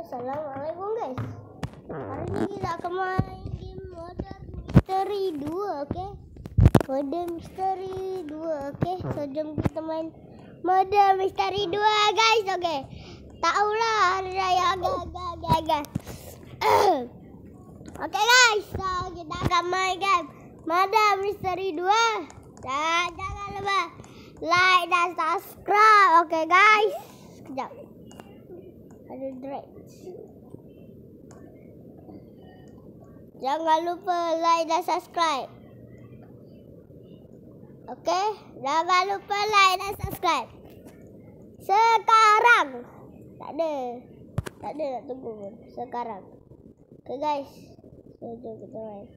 Assalamualaikum guys. Hari ini kita akan main game Murder Mystery 2, okay? Murder Mystery 2, okay? So jom kita main Murder Mystery 2 guys, okay? Tahulah hari raya agak. Okay guys, so kita akan main game Murder Mystery 2. Dan jangan lupa like dan subscribe, okay guys? Sekejap. Ada dreads. Jangan lupa like dan subscribe. Okey, jangan lupa like dan subscribe. Sekarang. Tak ada nak tunggu pun. Sekarang. Okey guys. Jom kita main.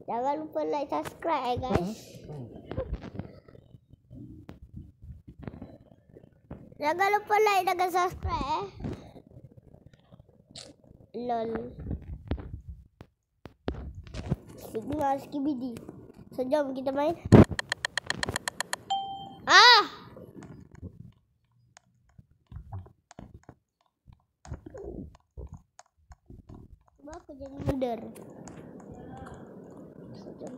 Jangan lupa like subscribe guys. Jangan lupa like dan subscribe LOL. Signal skibidi. So jom kita main. Cuba aku jadi murder. So jom.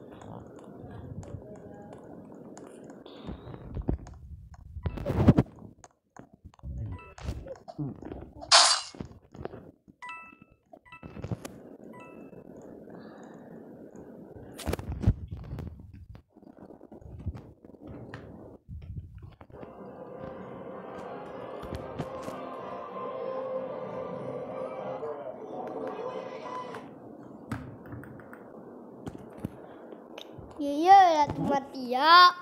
Ya, aku mati ya.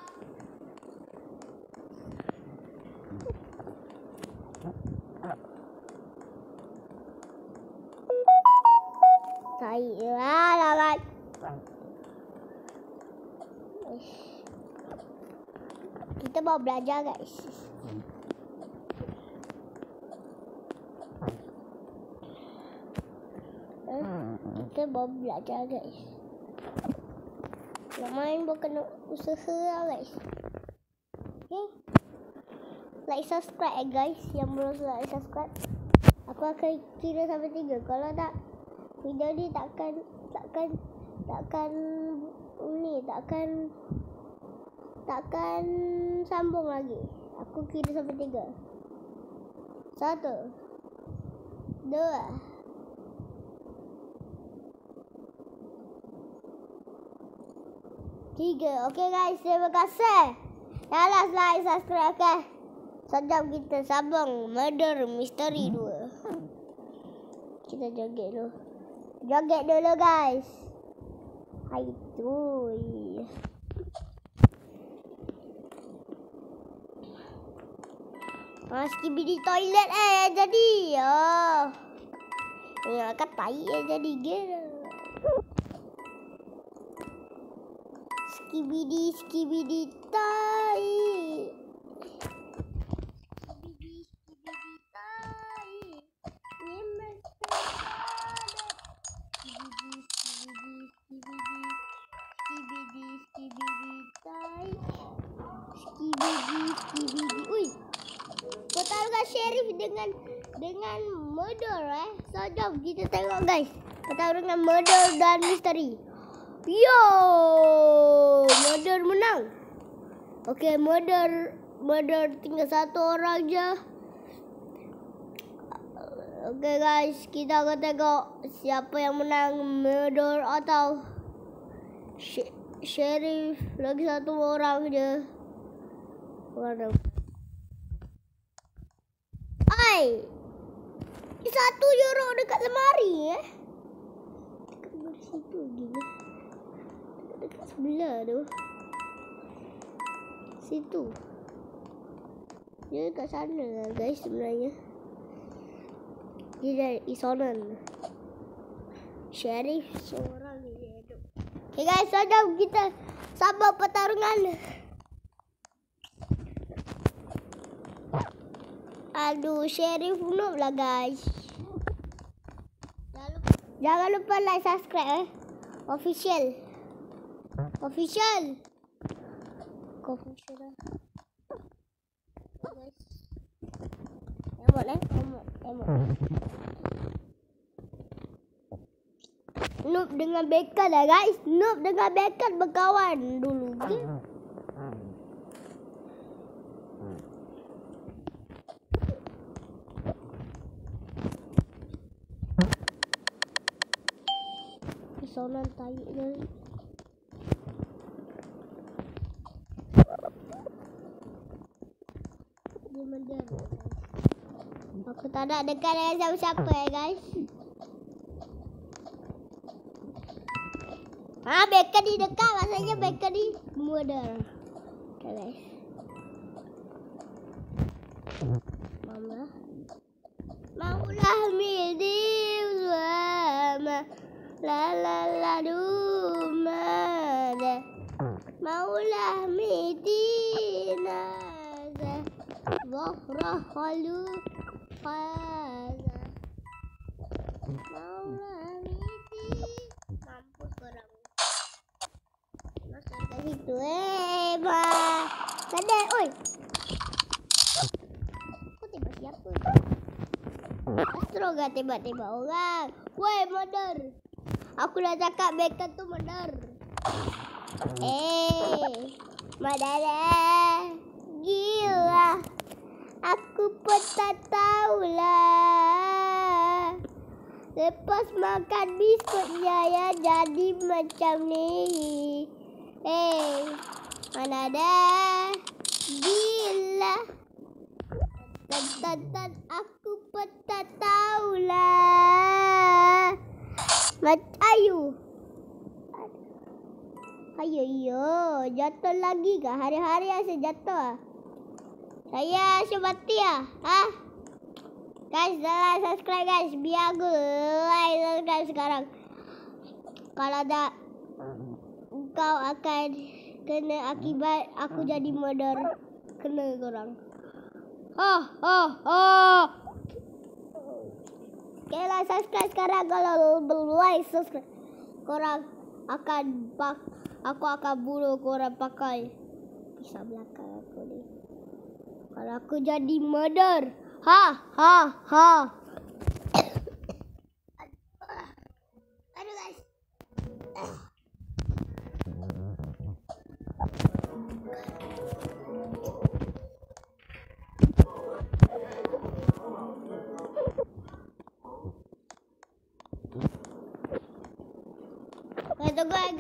Saya lawan. Kita mau belajar guys. Kita mau belajar guys. Nak main pun kena usaha lah guys. Okay. Like subscribe guys. Yang belum like subscribe. Aku akan kira sampai 3. Kalau tak, video ni takkan sambung lagi. Aku kira sampai 3. 1 2 3. Okay guys, terima kasih. Jangan like, subscribe, okay? Sejam kita sambung Murder Mystery 2. Kita joget dulu. Joget dulu guys. Hai tu. Skibidi toilet jadi. Ya kan tai jadi gitu. Skibidi tai. Skibidi tai. Nemes skibidi tai. Skibidi. Ui. Pertarungan sheriff dengan murder So jom kita tengok guys. Pertarungan murder dan misteri. Yo, murder menang. Okay, murder tinggal 1 orang je. Okay guys, kita akan tengok siapa yang menang, murder atau sheriff. Lagi 1 orang je. Waduh. Hai, 1 jorok dekat lemari Dekat situ gila. Dekat sebelah tu. Situ. Dia dekat sana lah guys sebenarnya. Dia dari isonan. Sheriff seorang dia tu. Okay guys, so jom kita sambung pertarungan. Aduh, sheriff noob lah guys. Jangan lupa like, subscribe Official. Guys. Emot. Noob dengan Bacon lah guys. Noob dengan Bacon berkawan dulu. Okay? Sonan tai dia. Dia mendar. Aku tak nak dekat dengan siapa-siapa guys. Bacon di dekat, maksudnya Bacon di murder. Okay guys. Maulah midim sama la la la dumada. Maulah midina Zahra khalu khaza. Maulah midina. Mampus korang. Masuk ke situ sadar, oi. Kau tembak siapa? Astro gak tembak-tembak orang. Woi, murder. Aku dah cakap Bacon tu murder. Madara. Gila. Aku pun tak tahulah. Lepas makan biskutnya ya jadi macam ni. Mana ada? Gila. Aku pun tak tahulah. Ayu. Ayo, jatuh lagi kah? Hari-hari asyik jatuh. Saya asyik mati Guys, jangan subscribe guys. Biar aku like subscribe sekarang. Kalau tak, kau akan kena akibat aku jadi murder. Kena korang. Okay lah, subscribe sekarang. Kalau belum like subscribe, korang akan aku akan bunuh korang pakai pisau belakang aku ni. Kalau aku jadi murder. Aduh guys.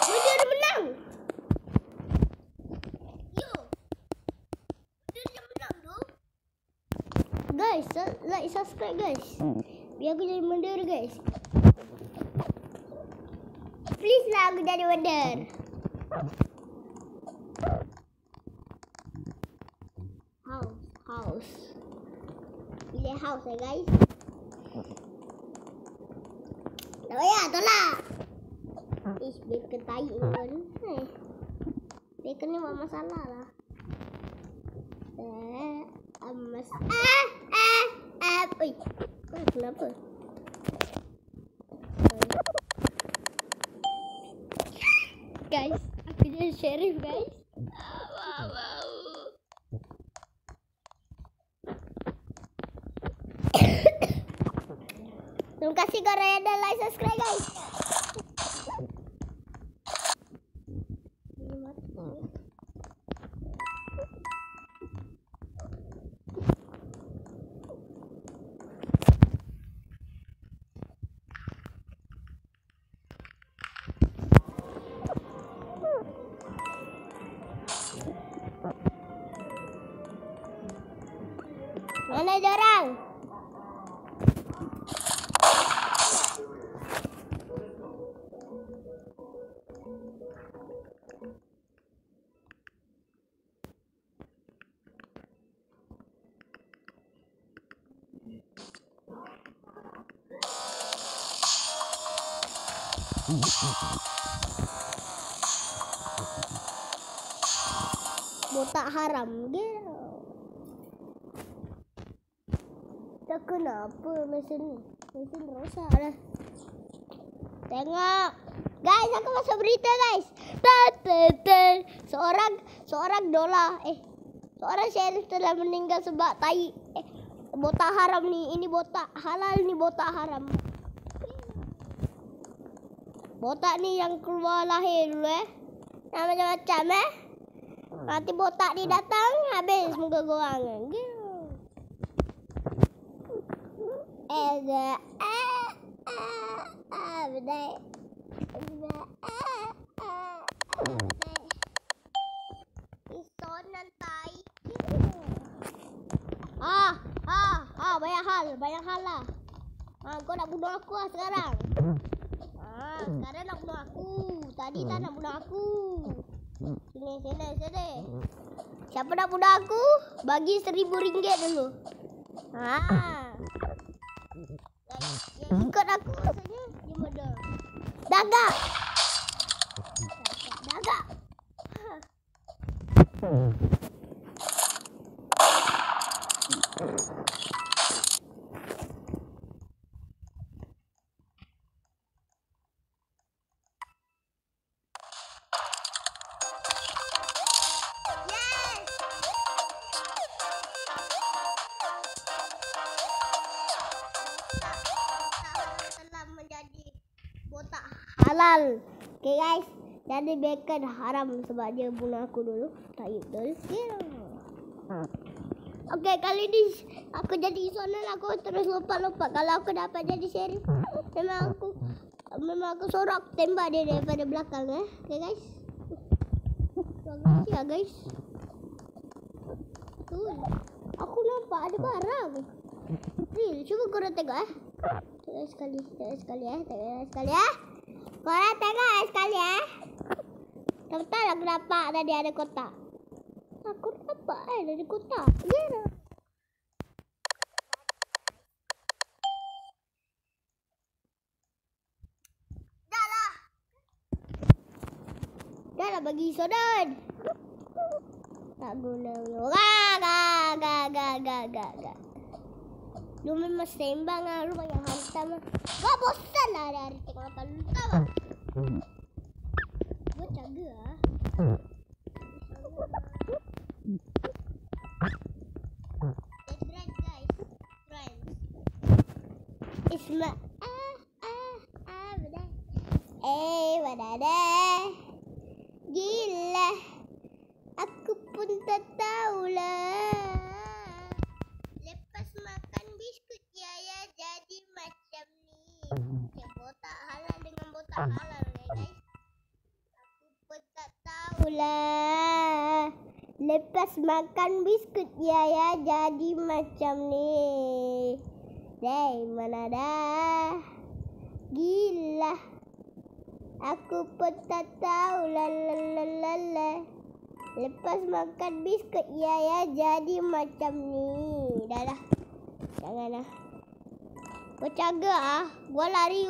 Tunggu guys. Guys, like subscribe guys. Biar aku jadi murder guys. Please lah aku jadi murder. House. Pilih house guys. Tolak. Bacon tai pun. Bacon ni buat masalah lah. Oi, kenapa? Guys, aku jadi sheriff guys. Terima kasih korang yang dah like subscribe guys. Mana jorang? Botak haram gitu. Tak kenapa macam ni. Mesin rusak dah. Tengok. Guys, aku masuk berita guys. Seorang sheriff telah meninggal sebab tai. Botak haram ni. Ini botak halal, ni botak haram. Botak ni yang keluar lahir dulu macam-macam Nanti botak ni datang, habis muka korang. Isonan tai. Banyak hal lah. Kau nak bunuh aku lah sekarang. Sekarang nak bunuh aku. Tadi tak nak bunuh aku. Sini. Siapa nak bunuh aku? Bagi RM1,000 dulu. Yang ikut aku rasanya dia bodoh. Dagak. Botak halal. Okay guys, jadi bacon haram sebab dia bunuh aku dulu. Tak betul. Okay, kali ni aku jadi isonan, aku terus lompat-lompat. Kalau aku dapat jadi sheriff, memang aku sorok tembak dia daripada belakang Okay guys. Bagus ya guys. Betul. Aku nampak ada barang. Real, cuba korang tengok Tengok sekali Korang tengok sekali Betul aku nampak tadi ada kotak. Aku nampak ada kotak. Gila. Dah lah bagi sodan. Tak guna. Gak. Lu memang sembang lah. Lu banyak hantam lah. Gak bosan lah hari-hari tengok apa lu tahu lah. Gue caga lah. Friends guys. Friends. Isma. Wadada. Gila. Aku pun tak tahulah. Lepas makan biskut ya jadi macam ni. Ya botak halal dengan botak halal guys. Aku pun tak tahulah. Lepas makan biskut ya jadi macam ni. Dari mana dah? Gila. Aku pun tak tahu la. Lepas makan biskut ya jadi macam ni. Dah. Janganlah. Gua caga gua lari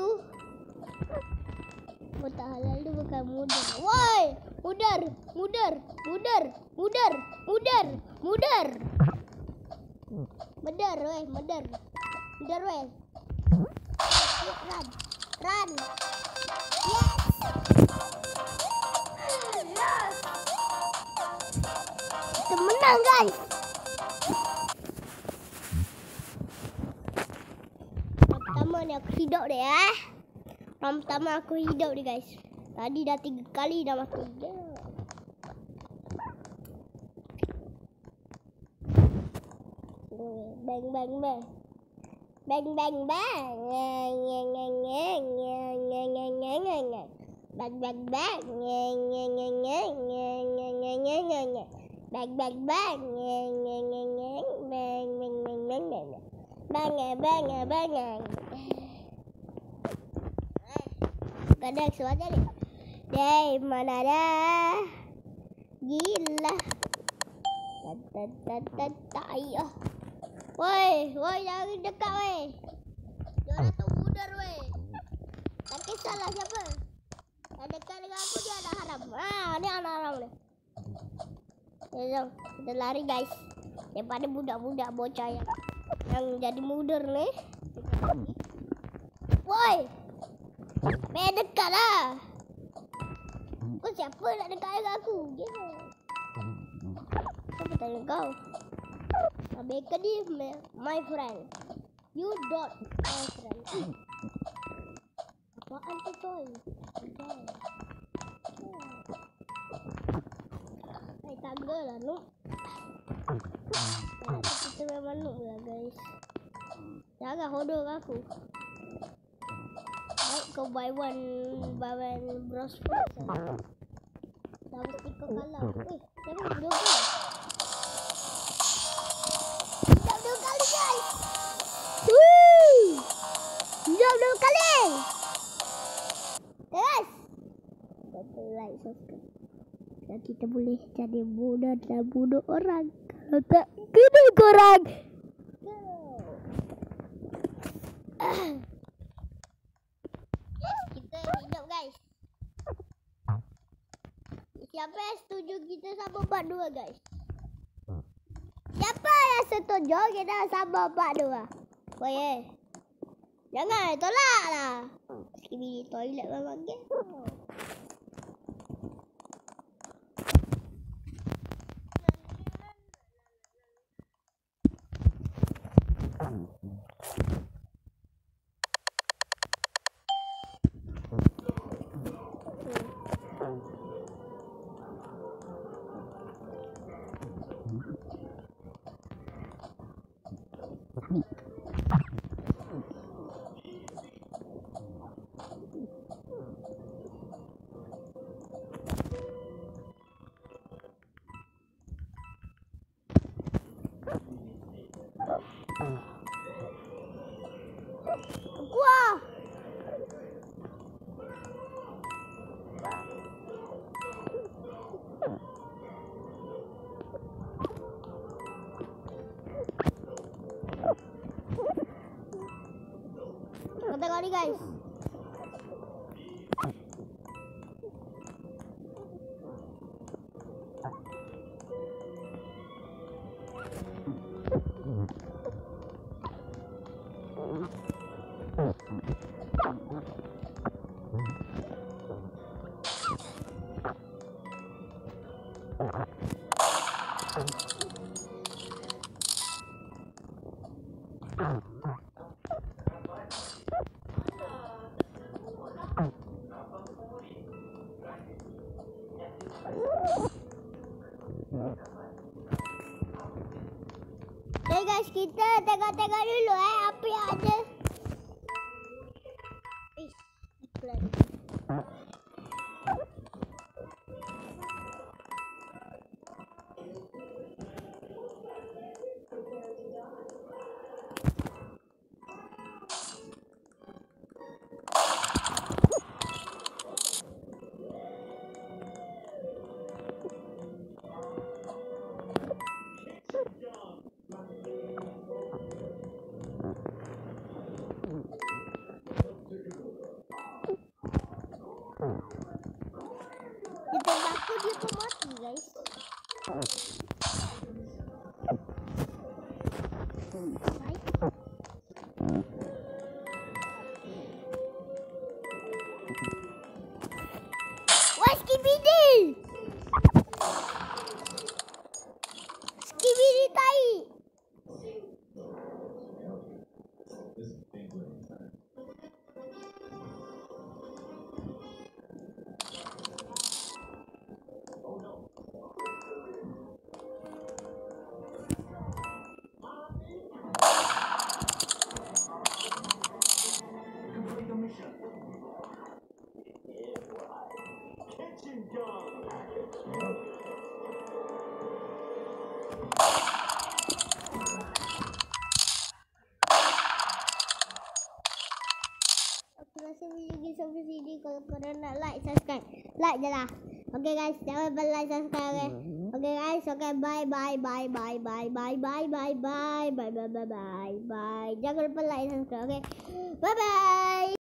Gua tak halal tu bukan mudar. Woi, mudar. Mudar weh. Run. Yes. Kita menang guys. Pertama ni aku hidup dia Pertama aku hidup dia guys. Tadi dah 3 kali dah mati. Bang. Kadang suara ni. Dari mana dah? Gila. Tai Woi, jangan dekat woi. Diorang tu mudar woi. Tak kisahlah siapa. Yang dekat dengan aku dia anak haram. Ni anak haram ni. Jom, kita lari guys. Daripada budak-budak bocah yang jadi mudar ni. Boy. Main dekat lah. Kau siapa nak dekat dengan aku? Gila. Siapa tanya kau? Bacon ni my friend. You not my friend. Apaan tu coy? Hai tangga lah Nuk. Kita memang Nuk lah guys. Jangan hodoh aku. Baik kau buy one bros first. Dah mesti kau kalah. Jangan dua kali. Jam 2 kali guys. Jam 2 kali. Guys. Kita like subscribe. Dan kita boleh jadi mudah dan bunuh orang. Kalau tak kena korang. Yes, kita hidup guys. Siapa yang setuju kita sama part 2 guys? Siapa yang setuju kita sama part 2? Boleh. Jangan tolak lah. Skibidi toilet memang ke? Wah. Kau tengok ni guys. Okay guys, kita tengok-tengok dulu apa yang ada. Dia tembak aku, dia pun mati guys. Wah, Skibidi! Skibidi tai! Rasa video ni sampai sini. Kalau korang nak like, subscribe, like je lah. Okay guys, jangan lupa like, subscribe. Okay guys, okay, bye bye bye bye bye bye bye bye bye bye bye bye bye bye. Jangan lupa like, subscribe. Okay, bye bye.